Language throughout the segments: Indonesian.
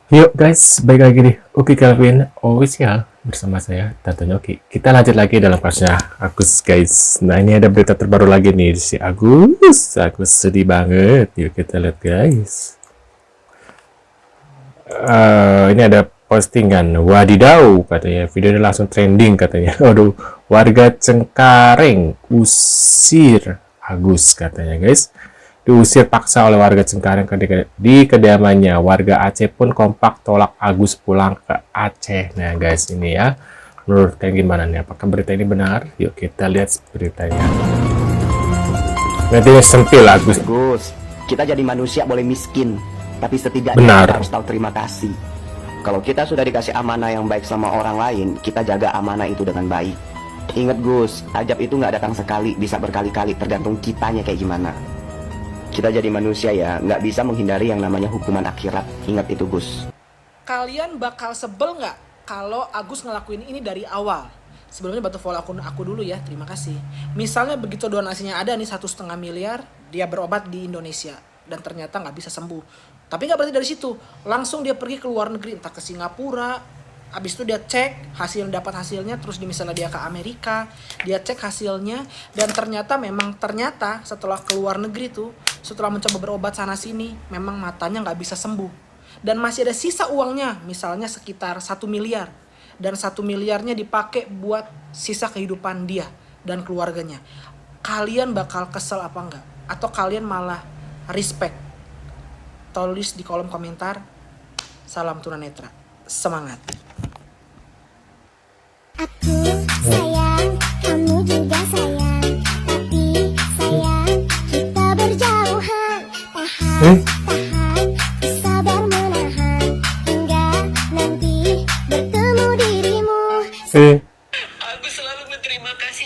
Yuk guys, baik lagi di Oki Kelvin Official bersama saya tentunya Oki. Kita lanjut lagi dalam kasusnya Agus guys. Nah ini ada berita terbaru lagi nih si Agus. Agus sedih banget. Yuk kita lihat guys. Ini ada postingan wadidaw katanya. Video ini langsung trending katanya. Aduh, warga Cengkareng usir Agus katanya guys. Diusir paksa oleh warga Cengkareng di kediamannya. Warga Aceh pun kompak tolak Agus pulang ke Aceh. Nah guys, ini ya. Menurut kalian gimana nih? Apakah berita ini benar? Yuk kita lihat beritanya. Nanti sempil Agus. Gus, kita jadi manusia boleh miskin, tapi setidaknya Benar. kita harus tahu terima kasih. Kalau kita sudah dikasih amanah yang baik sama orang lain, kita jaga amanah itu dengan baik. Ingat Gus, ajab itu nggak datang sekali, bisa berkali-kali, tergantung kitanya kayak gimana. Kita jadi manusia ya, nggak bisa menghindari yang namanya hukuman akhirat. Ingat itu Gus. Kalian bakal sebel nggak kalau Agus ngelakuin ini dari awal? Sebelumnya bantu follow akun aku dulu ya, terima kasih. Misalnya begitu donasinya ada nih 1,5 miliar, dia berobat di Indonesia dan ternyata nggak bisa sembuh. Tapi nggak berarti dari situ, langsung dia pergi ke luar negeri, entah ke Singapura. Abis itu dia cek dapat hasilnya, terus misalnya dia ke Amerika, dia cek hasilnya dan ternyata setelah ke luar negeri tuh, setelah mencoba berobat sana sini, memang matanya nggak bisa sembuh dan masih ada sisa uangnya, misalnya sekitar 1 miliar, dan 1 miliarnya dipakai buat sisa kehidupan dia dan keluarganya. Kalian bakal kesel apa enggak? Atau kalian malah respect? Tulis di kolom komentar. Salam tunanetra, semangat. Aku sayang, kamu juga sayang, tapi sayang kita berjauhan. Tahan, sabar menahan, hingga nanti bertemu dirimu. Aku selalu berterima kasih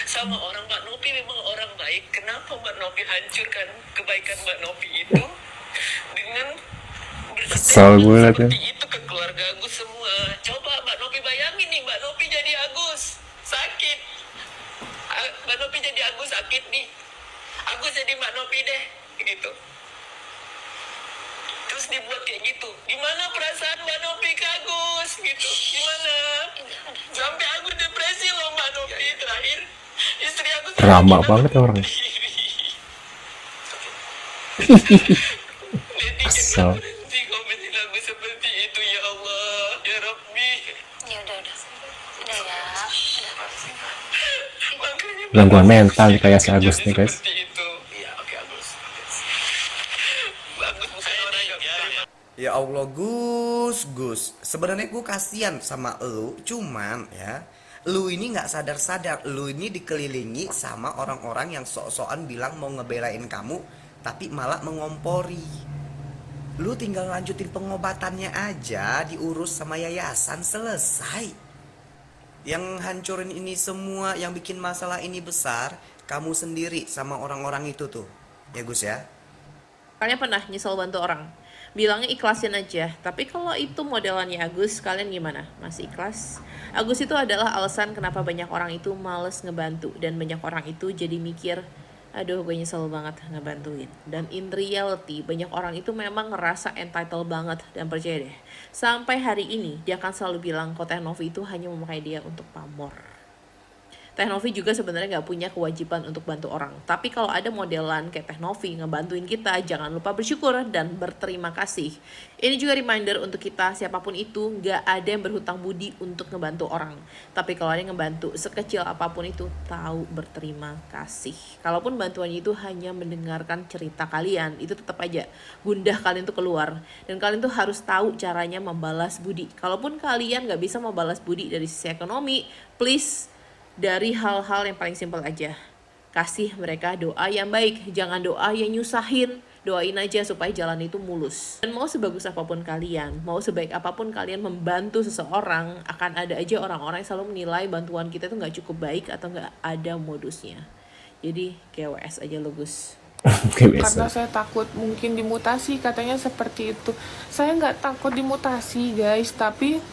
sama orang. Mbak Nopi memang orang baik. Kenapa Mbak Nopi hancurkan kebaikan Mbak Nopi itu dengan Kesal banget ya. seperti itu ke keluarga Agus semua. Coba Mbak Nopi bayangin nih, Mbak Nopi jadi Agus sakit. Mbak Nopi jadi Agus sakit nih. Agus jadi Mbak Nopi deh, gitu. Terus dibuat kayak gitu. Gimana perasaan Mbak Nopi ke Agus gitu? Gimana? Sampai Agus depresi loh Mbak Nopi terakhir. Istri aku Drama banget ya orang. Kesel. berhenti komenin lagu seperti itu ya Allah, ya Rabbi. Ya udah ya Makanya Gangguan mental nih kayak si Agus nih guys. seperti itu. Iya, oke Agus. Bagus bukan orang ya. Ya Allah Gus, sebenarnya gue kasihan sama lu, cuman ya, lu ini nggak sadar-sadar, lu ini dikelilingi sama orang-orang yang sok-sokan bilang mau ngebelain kamu, tapi malah mengompori. Lu tinggal lanjutin pengobatannya aja, diurus sama yayasan, selesai. Yang hancurin ini semua, yang bikin masalah ini besar, kamu sendiri sama orang-orang itu tuh, ya Gus ya. Kalian pernah nyesel bantu orang? Bilangnya ikhlasin aja. Tapi kalau itu modelannya Agus, kalian gimana? Masih ikhlas? Agus itu adalah alasan kenapa banyak orang itu males ngebantu. Dan banyak orang itu jadi mikir, aduh gue nyesel banget ngebantuin. Dan in reality, banyak orang itu memang ngerasa entitled banget. Dan percaya deh, sampai hari ini dia akan selalu bilang kalau Teh Novi itu hanya memakai dia untuk pamor. Teh Novi juga sebenarnya nggak punya kewajiban untuk bantu orang. Tapi kalau ada modelan kayak Teh Novi ngebantuin kita, jangan lupa bersyukur dan berterima kasih. Ini juga reminder untuk kita, siapapun itu, nggak ada yang berhutang budi untuk ngebantu orang. Tapi kalau ada yang ngebantu, sekecil apapun itu, tahu berterima kasih. Kalaupun bantuannya itu hanya mendengarkan cerita kalian, itu tetap aja gundah kalian tuh keluar. Dan kalian tuh harus tahu caranya membalas budi. Kalaupun kalian nggak bisa membalas budi dari sisi ekonomi, please, dari hal-hal yang paling simpel aja. Kasih mereka doa yang baik, jangan doa yang nyusahin. Doain aja supaya jalan itu mulus. Dan mau sebagus apapun kalian, mau sebaik apapun kalian membantu seseorang, akan ada aja orang-orang yang selalu menilai bantuan kita itu gak cukup baik atau gak ada modusnya. Jadi GWS aja lo Gus. Karena saya takut mungkin dimutasi, katanya seperti itu. Saya nggak takut dimutasi guys, tapi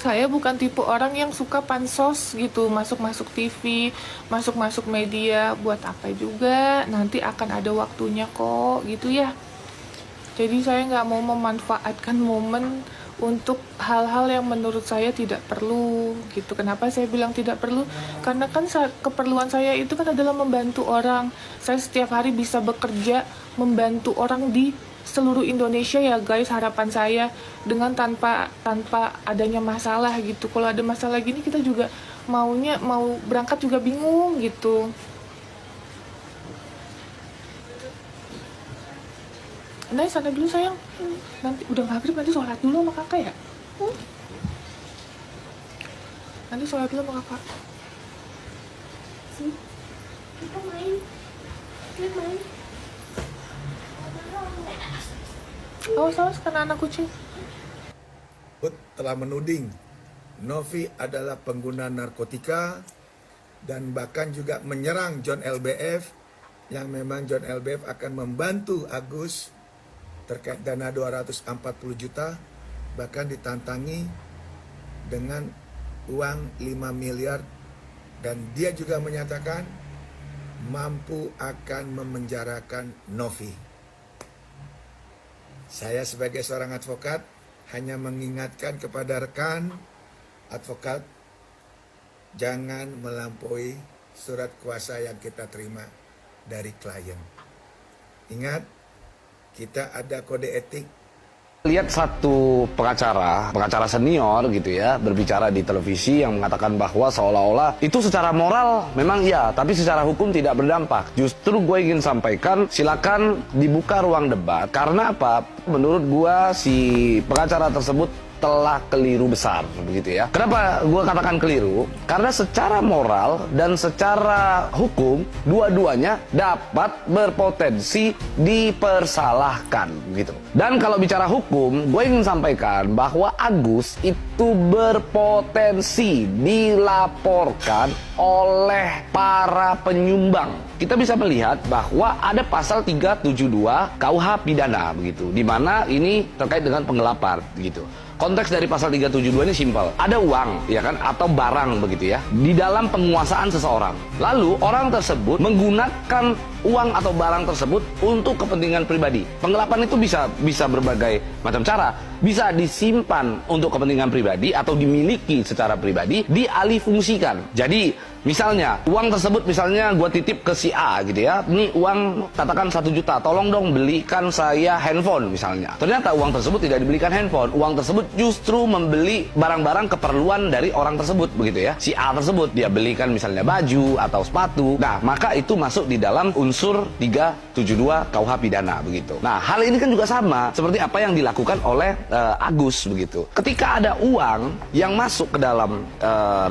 saya bukan tipe orang yang suka pansos gitu, masuk-masuk TV, masuk-masuk media, buat apa juga, nanti akan ada waktunya kok gitu ya. Jadi saya nggak mau memanfaatkan momen untuk hal-hal yang menurut saya tidak perlu gitu. Kenapa saya bilang tidak perlu? Karena kan keperluan saya itu kan adalah membantu orang. Saya setiap hari bisa bekerja membantu orang di seluruh Indonesia ya guys. Harapan saya dengan tanpa adanya masalah gitu. Kalau ada masalah gini kita juga mau berangkat juga bingung gitu. Nah, sana dulu sayang. Nanti udah maghrib, nanti sholat dulu sama kakak ya. Nanti sholat dulu sama kakak. Kita main. Kita main. Awas kena anak kucing. Telah menuding Novi adalah pengguna narkotika dan bahkan juga menyerang John LBF, yang memang John LBF akan membantu Agus terkait dana 240 juta, bahkan ditantangi dengan uang 5 miliar, dan dia juga menyatakan mampu akan memenjarakan Novi. Saya sebagai seorang advokat hanya mengingatkan kepada rekan advokat, jangan melampaui surat kuasa yang kita terima dari klien. Ingat, kita ada kode etik. Lihat satu pengacara senior gitu ya, berbicara di televisi yang mengatakan bahwa seolah-olah itu secara moral memang iya, tapi secara hukum tidak berdampak. Justru gue ingin sampaikan, silakan dibuka ruang debat. Karena apa? Menurut gue si pengacara tersebut telah keliru besar, begitu ya. Kenapa gue katakan keliru? Karena secara moral dan secara hukum dua-duanya dapat berpotensi dipersalahkan, gitu. Dan kalau bicara hukum, gue ingin sampaikan bahwa Agus itu berpotensi dilaporkan oleh para penyumbang. Kita bisa melihat bahwa ada pasal 372 KUH pidana, begitu, di mana ini terkait dengan penggelapan, gitu. Konteks dari pasal 372 ini simpel. Ada uang, ya kan, atau barang begitu ya, di dalam penguasaan seseorang. Lalu orang tersebut menggunakan uang atau barang tersebut untuk kepentingan pribadi. Penggelapan itu bisa berbagai macam cara. Bisa disimpan untuk kepentingan pribadi atau dimiliki secara pribadi, dialihfungsikan. Jadi misalnya uang tersebut, misalnya gue titip ke si A gitu ya, ini uang katakan 1 juta, tolong dong belikan saya handphone misalnya. Ternyata uang tersebut tidak dibelikan handphone, uang tersebut justru membeli barang-barang keperluan dari orang tersebut begitu ya. Si A tersebut dia belikan misalnya baju atau sepatu. Nah, maka itu masuk di dalam unsur 372 KUH pidana begitu. Nah, hal ini kan juga sama seperti apa yang dilakukan oleh Agus begitu. Ketika ada uang yang masuk ke dalam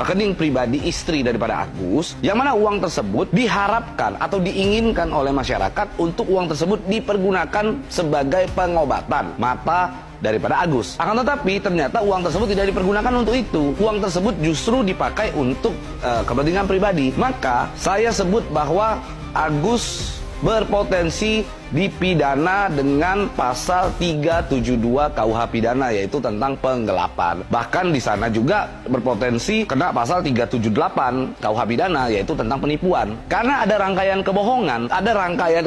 rekening pribadi istri daripada Agus, yang mana uang tersebut diharapkan atau diinginkan oleh masyarakat untuk uang tersebut dipergunakan sebagai pengobatan mata daripada Agus. Akan tetapi ternyata uang tersebut tidak dipergunakan untuk itu. Uang tersebut justru dipakai untuk kepentingan pribadi. Maka saya sebut bahwa Agus berpotensi dipidana dengan pasal 372 KUH pidana, yaitu tentang penggelapan. Bahkan di sana juga berpotensi kena pasal 378 KUH pidana, yaitu tentang penipuan. Karena ada rangkaian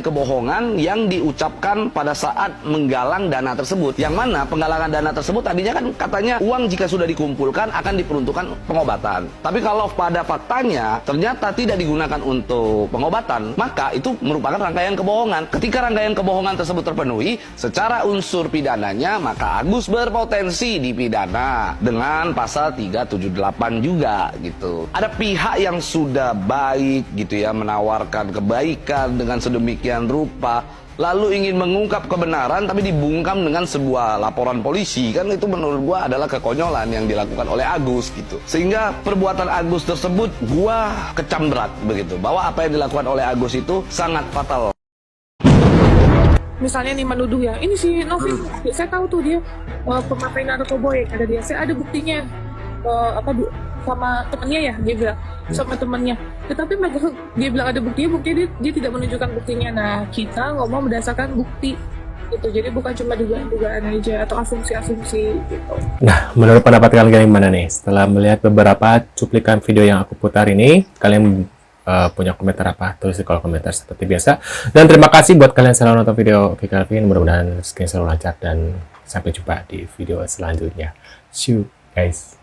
kebohongan yang diucapkan pada saat menggalang dana tersebut. Yang mana penggalangan dana tersebut tadinya kan katanya uang jika sudah dikumpulkan akan diperuntukkan pengobatan. Tapi kalau pada faktanya ternyata tidak digunakan untuk pengobatan, maka itu merupakan rangkaian kebohongan. Ketika rangkaian kebohongan tersebut terpenuhi secara unsur pidananya, maka Agus berpotensi dipidana dengan pasal 378 juga gitu. Ada pihak yang sudah baik gitu ya, menawarkan kebaikan dengan sedemikian rupa, lalu ingin mengungkap kebenaran tapi dibungkam dengan sebuah laporan polisi. Kan itu menurut gua adalah kekonyolan yang dilakukan oleh Agus gitu. Sehingga perbuatan Agus tersebut gua kecam berat begitu, bahwa apa yang dilakukan oleh Agus itu sangat fatal. Misalnya nih menuduh ya, ini si Novi, saya tahu tuh dia pemakai narkoba ya, ada dia, saya ada buktinya sama temennya ya, dia bilang sama temennya. Tetapi dia bilang ada buktinya dia tidak menunjukkan buktinya. Nah, kita ngomong berdasarkan bukti gitu, jadi bukan cuma dugaan-dugaan aja atau asumsi-asumsi gitu. Nah, menurut pendapat kalian gimana nih? Setelah melihat beberapa cuplikan video yang aku putar ini, kalian punya komentar apa, tulis di kolom komentar seperti biasa. Dan terima kasih buat kalian yang selalu nonton video Oke Calvin. Mudah-mudahan skin selalu lancar dan sampai jumpa di video selanjutnya. See you guys.